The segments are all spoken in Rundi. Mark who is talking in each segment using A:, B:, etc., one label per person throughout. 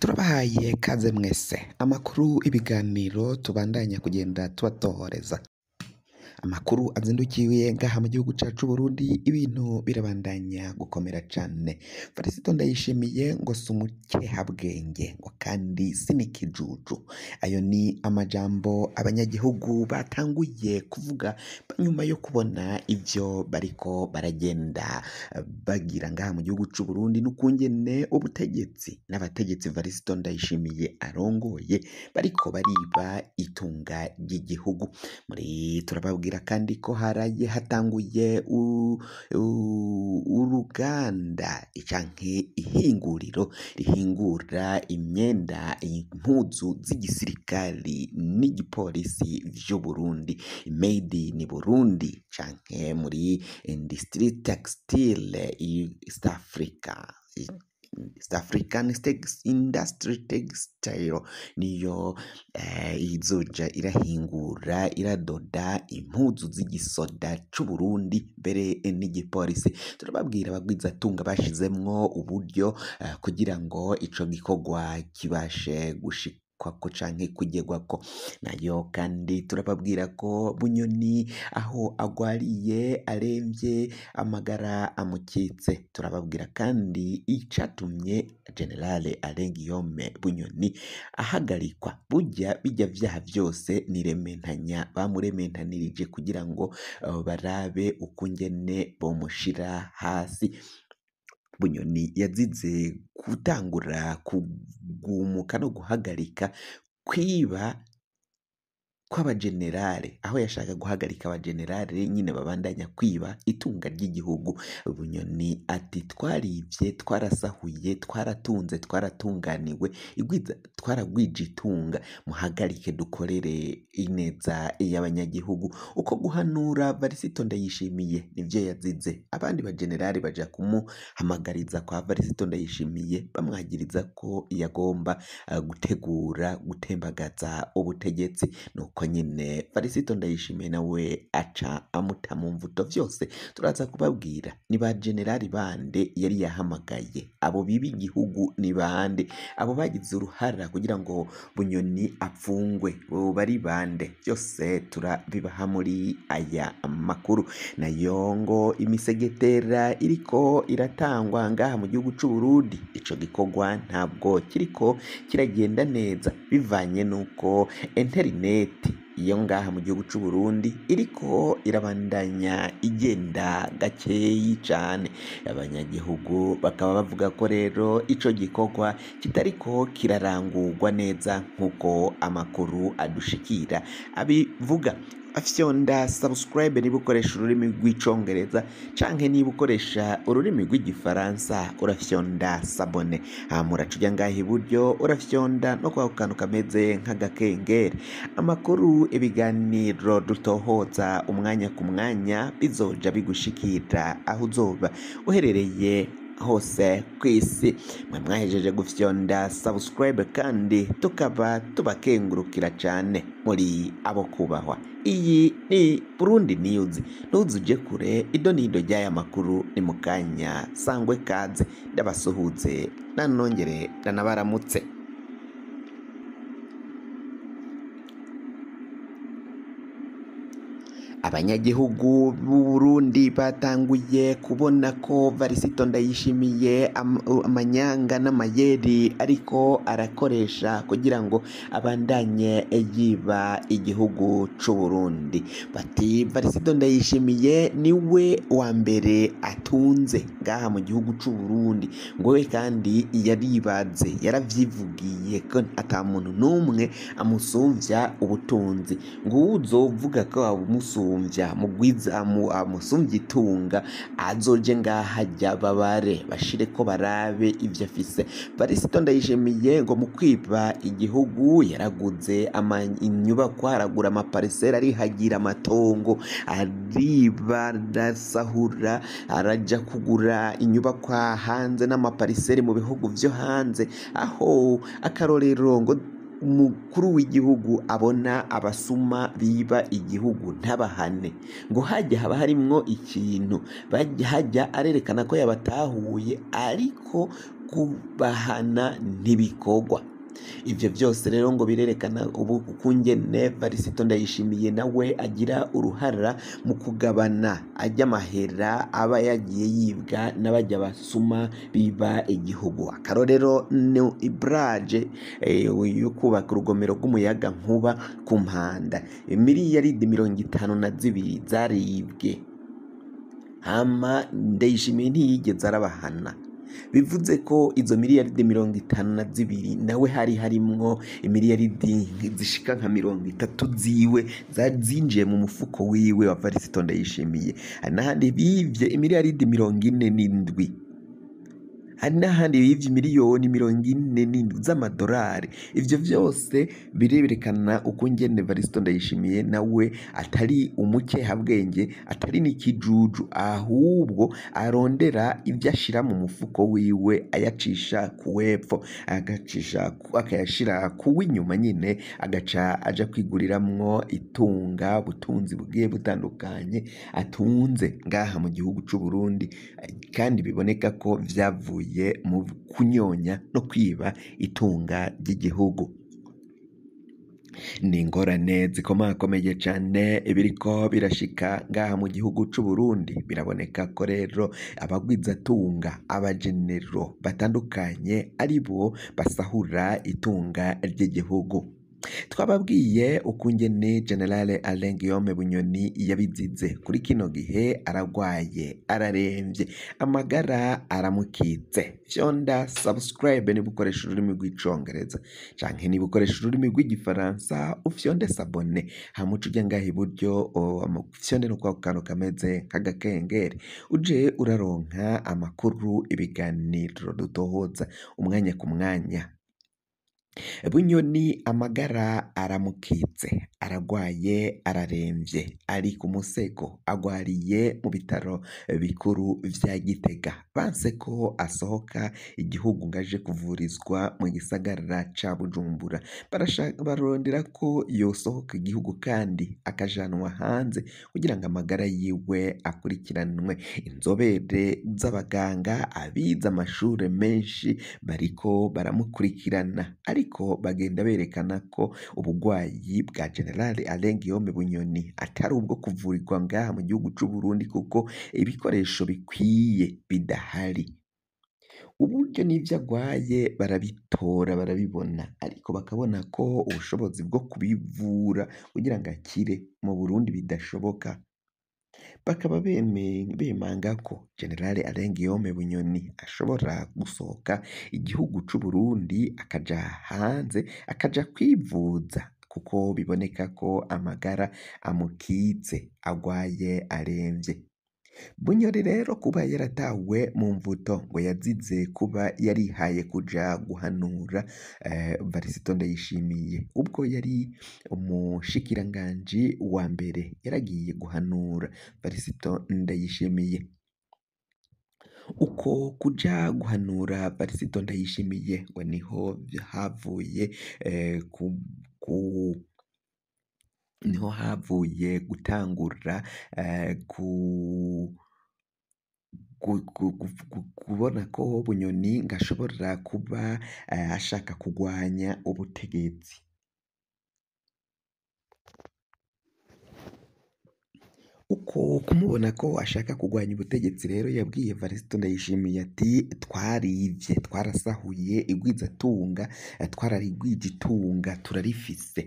A: Turabahaye kaze mwese amakuru ibiganiro tubandanya kugenda tubatohoreza amakuru azindukiye ngaha mu gihugu cacu Burundi ibintu birabandanya gukomera cane. Felicito Ndayishimiye ngo sumukehabwenge ngo kandi sinikijuju. Ayo ni amajambo abanyagihugu batanguye kuvuga nyuma yo kubona ivyo bariko baragenda bagira ngaha mu gihugu c'u Burundi n'ukungene ubutegetsi n'abategetsi Felicito Ndayishimiye arongoye bariko bariba itunga ry'igihugu. Muri turababwira kandi ko haraye hatanguye uruganda canke ihinguriro rihingura imyenda impuzu z'igisirikali n'igipolisi vy'u Burundi made in Burundi canke muri industry textile East Africa. East African Industry Textile niyo izoja irahingura iradoda impuzu z'igisoda c'u Burundi mbere n'igipolisi. Turababwira abagwizatunga bashizemwo uburyo kugira ngo ico gikorwa kibashe kwako canke kugerwako. Nayo kandi turababwira ko Bunyoni aho agwariye aremvye amagara amukitse. Turababwira kandi icatumye Generale Alain Guillaume Bunyoni ahagarikwa. Burya bijya vyaha vyose nirementanya bamurementanirije kugira ngo barabe ukungene bomushira hasi. Bunyoni yazize gutangura kugumuka no guhagarika kwiba kw'abagenerale, aho yashaka guhagarika abagenerale nyine babandanya kwiba itunga ry'igihugu. Bunyoni ati twarivye, twarasahuye, twaratunze, twaratunganiwe, twaragwije itunga, muhagarike dukorere ineza y'abanyagihugu. Uko guhanura Felicito Ndayishimiye nivyo yazize. Abandi bagenerale baja kumuhamagariza kwa Felicito Ndayishimiye bamwagiriza ko yagomba gutegura gutembagaza ubutegetsi. Nuko nyine Felicito Ndayishimiye nawe aca amuta mu mvuto. Vyose turaza kubabwira ni ba generali bande yari yahamagaye, abo bibi igihugu ni bande, abo bagize uruhara kugira ngo Bunyoni apfungwe bo bari bande. Vyose turabibaha muri aya makuru. Nayo ngo imisegetera iriko iratangwa ngaha mu gihugu c'u Burundi, ico gikorwa ntabwo kiriko kiragenda neza bivanye nuko interineti iyo ngaha mu gihugu c'u Burundi iriko irabandanya igenda gakeyi cane. Abanyagihugu bakaba bavuga ko rero ico gikorwa kitariko kirarangurwa neza nkuko amakuru adushikira abivuga. Afyonda subscribe niba ukoresha ururimi rw'icongereza canke niba ukoresha ururimi rw'igifaransa urafyonda sabone. Muracuja ngaha iburyo urafyonda no kwa kantu kameze nk'agakengeri. Amakuru ibiganiro dutohoza umwanya ku mwanya bizoja bigushikira aho uzoba uherereye hose kw'isi. Mwe mwahejeje gufyonda subscribe kandi tukaba tubakengurukira cane muri abo kubahwa. Iyi ni Burundi News, ntuzuje kure. Ido nido ry'aya makuru ni mukanya sangwe kaze ndabasuhuze nanongere ndanabaramutse. Abanyagihugu b'u Burundi batanguye kubona ko Felicito Ndayishimiye amanyanga n'amayeri ariko arakoresha kugira ngo abandanye yiba igihugu c'u Burundi. Bati Felicito Ndayishimiye niwe wa mbere atunze ngaha mu gihugu c'u Burundi, ngo we kandi yaribaze, yaravyivugiye ko ata muntu n'umwe amusumvya ubutunzi. Ngo uzovuga ko amusumvya amusumvya itunga azoje ngaha ajya babare bashire ko barabe ivyo afise. Felicito Ndayishimiye ngo mu kwiba igihugu yaraguze inyubakwa, aragura amaparisera, arihagira amatongo, ariba, arasahura, araja kugura inyubakwa hanze n'amapariseri mu bihugu vyo hanze. Aho akarorero ngo umukuru w'igihugu abona abasuma biba igihugu ntabahane, ngo hajya haba harimwo ikintu, hajya arerekana ko yabatahuye ariko kubahana ntibikorwa. Ivyo byose rero ngo birerekana ubu ukungene Varisito Ndayishimiye nawe agira uruhara mu kugabana ajya amahera aba yagiye yibwa n'abajya basuma biba igihugu. Akarorero ni ibraje yo kubaka urugomero rw'umuyaga nkuba ku Mpanda, miliyaridi 52 zaribwe, hama Ndayishimiye ntiyigeze arabahana. Bivuze ko izo miliyaridi 52 nawe hari harimwo miliyaridi zishika nka 30 ziwe zinjiye mu mufuko wiwe wa Varisito Ndayishimiye. Hari n'ahandi bivye miliyaridi 47, hari n'ahandi bivye miliyoni 47 z'amadolari. Ivyo vyose birerekana ukungene Varisito Ndayishimiye nawe atari umukehabwenge, atari n'ikijuju, ahubwo arondera ivyo ashira mu mufuko wiwe ayacisha kuwepfo, akayashira kuw'inyuma nyine, agaca aja kwiguriramwo itunga, butunzi bugiye butandukanye atunze ngaha mu gihugu c'u Burundi, kandi biboneka ko vyavuye mu kunyonya no kwiba itunga ry'igihugu. Ni ingorane zikomakomeye cane biriko birashika ngaha mu gihugu c'u Burundi. Biraboneka ko rero abagwizatunga, abajenero batandukanye aribo basahura itunga ry'igihugu. Twababwiye ukungene General Alain Guillaume Bunyoni yabizize. Kuri kino gihe aragwaye, araremvye, amagara aramukitse. Fyonda subscribe niba ukoresha ururimi rw'icongereza, canke niba ukoresha ururimi rw'igifaransa ufyonde sabone, hama uce ujya ngaha iburyo fyonde no kwa kantu kameze nk'agakengeri, uje uraronka amakuru, ibiganiro dutohoza umwanya ku mwanya. Bunyoni amagara aramukitse, aragwaye, araremvye, ari ku musego, agwariye mu bitaro bikuru vya Gitega. Banse ko asohoka igihugu ngaje kuvurizwa mu gisagara ca Bujumbura, barondera ko yosohoka igihugu kandi akajanwa hanze kugira ngo amagara yiwe akurikiranwe. Inzobere z'abaganga, abize amashure menshi bariko baramukurikirana, ariko bagenda berekana ko ubugwayi bwa General Alain Guillaume Bunyoni atari ubwo kuvurirwa ngaha mu gihugu c'u Burundi, kuko ibikoresho bikwiye bidahari. Uburyo n'ivyo agwaye barabitora, barabibona, ariko bakabona ko ubushobozi bwo kubivura kugira ngo akire mu Burundi bidashoboka. Bakaba bemanga ko General Alain Guillaume Bunyoni ashobora gusohoka igihugu c'u Burundi akaja hanze, akaja kwivuza, kuko biboneka ko amagara amukitse, agwaye, aremvye. Bunyoni rero kuba yaratawe mu mvuto ngo yazize kuba yarihaye kuja guhanura Varisito Ndayishimiye. Ubwo yari umushikiranganji wa mbere yaragiye guhanura Varisito Ndayishimiye. Uko kuja guhanura Varisito Ndayishimiye ngo niho havuye gutangura kubona ko Bunyoni ngashobora kuba ashaka kugwanya ubutegetsi. Uko kumubona ko ashaka kugwanya ubutegetsi rero, yabwiye Varisito Ndayishimiye ati twarivye, twarasahuye igwizatunga, twararigwije itunga, turarifise.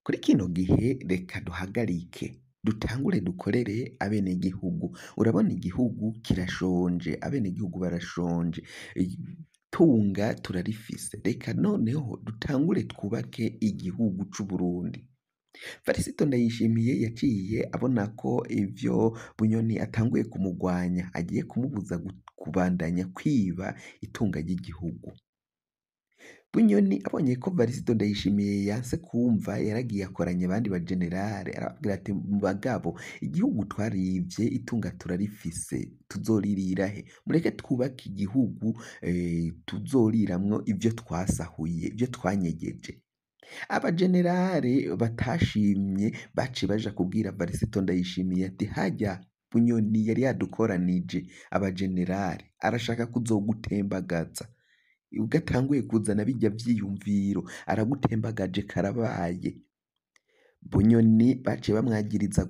A: Kuri kino gihe reka duhagarike, dutangure dukorere abenegihugu. Urabona igihugu kirashonje, abenegihugu barashonje, itunga turarifise, reka noneho dutangure twubake igihugu c'u Burundi. Varisito Ndayishimiye yaciye abona ko ivyo Bunyoni atanguye kumugwanya, agiye kumubuza kubandanya kwiba itunga ry'igihugu. Bunyoni abonye ko Varisito Ndayishimiye yanse kumva, yaragiye akoranya abandi bajenerale, arababwira ati bagabo, igihugu twarivye, itunga turarifise, tuzoririra he? Mureke twubake igihugu tuzoriramwo ivyo twasahuye, ivyo twanyegeje. abajenerali batashimye baciye baja kubwira Varisito Ndayishimiye ati harya Bunyoni yari yadukoranije abajenerali arashaka kuzogutembagaza ubwo atanguye kuzana bijya vyiyumviro aragutembagaje karabaye. Bunyoni baciye bamwagiriza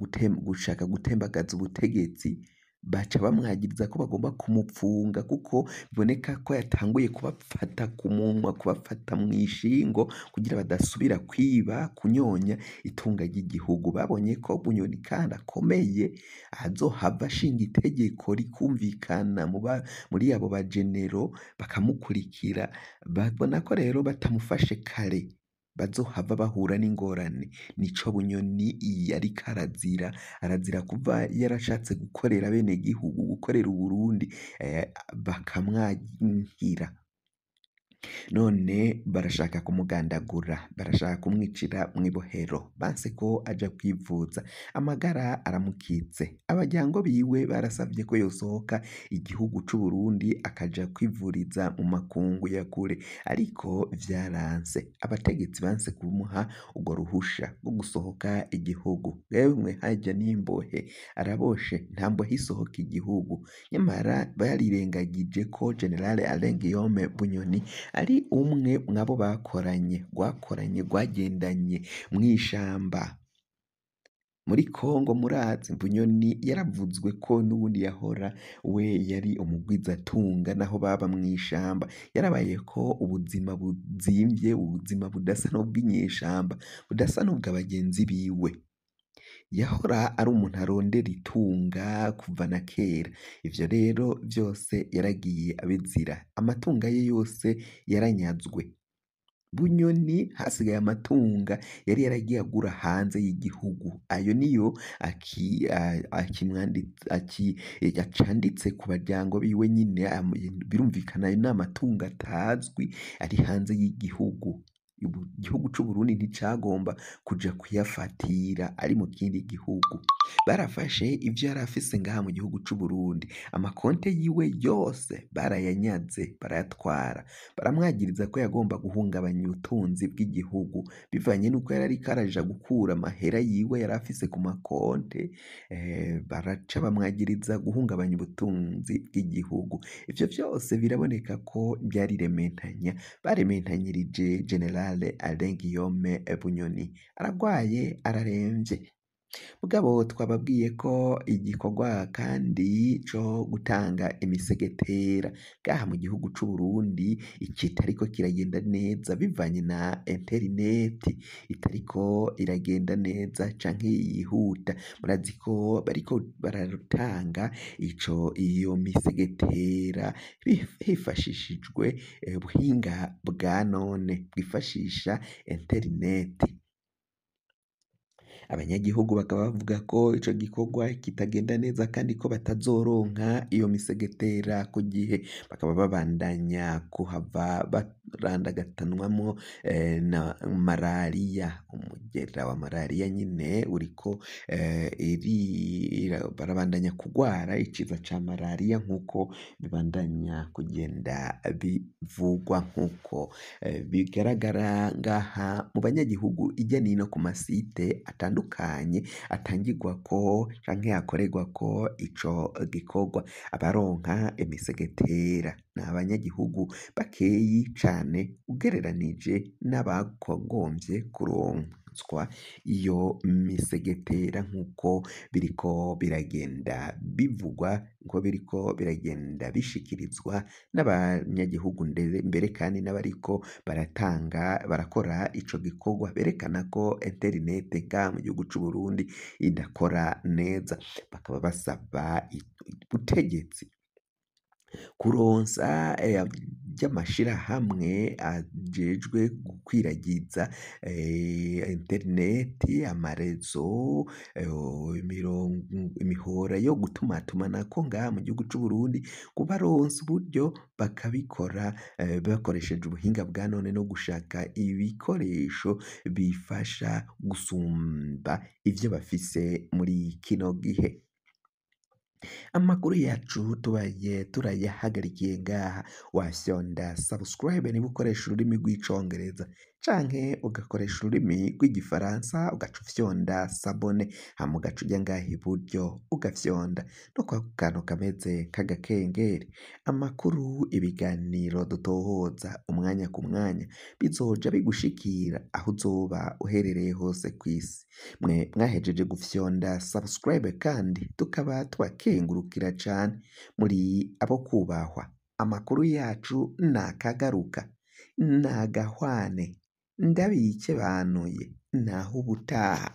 A: gushaka gutembagaza ubutegetsi, baca bamwagiriza ko bagomba kumupfunga kuko biboneka ko yatanguye kubafata ku munwa, kubafata mw'ishingo kugira badasubira kwiba, kunyonya itunga ry'igihugu. Babonye ko Bunyoni kandi akomeye azohava ashinga itegeko rikumvikana muri abo bajenero bakamukurikira, babona ko rero batamufashe kare bazohava bahura n'ingorane. Nico Bunyoni yariko arazira kuva yarashatse gukorera abenegihugu, gukorera Uburundi bakamwankira. None barashaka kumugandagura, barashaka kumwicira mw'ibohero, banse ko aja kwivuza, amagara aramukitse. Abaryango biwe barasavye ko yosohoka igihugu c'Uburundi akaja kwivuriza mu makungu ya kure, ariko vyaranse. Abategetsi banse kumuha urwo ruhusha rwo gusohoka igihugu. Yemwe harya n'imbohe araboshe, nta mbohe isohoka igihugu. Nyamara barirengagije ko General Alain Guillaume Bunyoni ari umwe mwabo rwagendanye mw'ishamba muri Kongo. Murazi Bunyoni yaravuzwe ko n'ubundi yahora we yari umugwizatunga, naho baba mw'ishamba yarabaye ko ubuzima buzimvye, ubuzima budasa n'ubw'inyeshamba, budasa n'ubw'abagenzi biwe. Yahora ari umuntu arondera itunga kuva na kera, ivyo rero vyose yaragiye abizira, amatunga ye yose yaranyazwe. Bunyoni hasigaye amatunga yari yaragiye agura hanze y'igihugu, ayo niyo acanditse ku baryango biwe nyine, birumvikana ayo n'amatungo atazwi ari hanze y'igihugu. Igihugu c'Uburundi nticagomba kuja kuyafatira ari mu kindi gihugu. Barafashe ivyo yari afise ngaha mu gihugu c'Uburundi, amakonte yiwe yose barayanyaze, barayatwara, baramwagiriza ko yagomba guhungabanya ubutunzi bw'igihugu bivanye n'uko yari ariko araja gukura amahera yiwe yari afise ku makonte, baraca bamwagiriza guhungabanya ubutunzi bw'igihugu. Ivyo vyose biraboneka ko byari rementanya, barementanyirije General Alain Guillaume Bunyoni. Aragwaye, araremvye. Mugabo twababwiye ko igikorwa kandi co gutanga imisegetera ngaha mu gihugu c'Uburundi kitariko kiragenda neza bivanye na interineti itariko iragenda neza canke yihuta. Murazi ko bariko baratanga iyo misegetera hifashishijwe ubuhinga bwa none bwifashisha interineti. Abanyagihugu bakaba bavuga ko ico gikorwa kitagenda neza kandi ko batazoronka iyo misegetera ku gihe, bakaba babandanya kuhava barandagatanwamwo na malariya. Umugera wa malariya nyine uriko barabandanya kugwara iciza ca malariya nk'uko bibandanya kugenda bivugwa, nk'uko bigaragara ngaha mu banyagihugu irya nino ku masite atandukanye atangirwako canke hakorerwako ico gikorwa. Abaronka imisegetera ni abanyagihugu bakeyi cane ugereranije n'abakagombye kuronswa iyo misegetera, nk'uko biriko biragenda bivugwa, ngo biriko biragenda bishikirizwa n'abanyagihugu mbere kandi n'abariko barakora ico gikorwa, berekana ko interinete ngaha mu gihugu c'Uburundi idakora neza. Bakaba basaba ubutegetsi kuronsa ry'amashirahamwe ajejwe gukwiragiza interineti, amarezo, imihora yo gutumatumanako ngaha mu gihugu c'Uburundi, kubaronsa uburyo bakabikora bakoresheje ubuhinga bwa none no gushaka ibikoresho bifasha gusumba ivyo bafise muri kino gihe. Amakuru yacu tubaye turayahagarikiye ngaha, wafyonda subscribe niba ukoresha ururimi rw'icongereza canke ugakoresha ururimi rw'igifaransa ugaca ufyonda sabone hama ugaca uja ngaha iburyo ugafyonda no kwako kantu kameze nk'agakengeri amakuru ibiganiro dutohoza umwanya ku mwanya bizoja bigushikira aho uzoba uherereye hose kw'isi mwe mwahejeje gufyonda subscribe kandi tukaba tubakengurukira cane muri abo kubahwa amakuru yacu nakagaruka nagahwane ndabikebanuye naho ubutaha.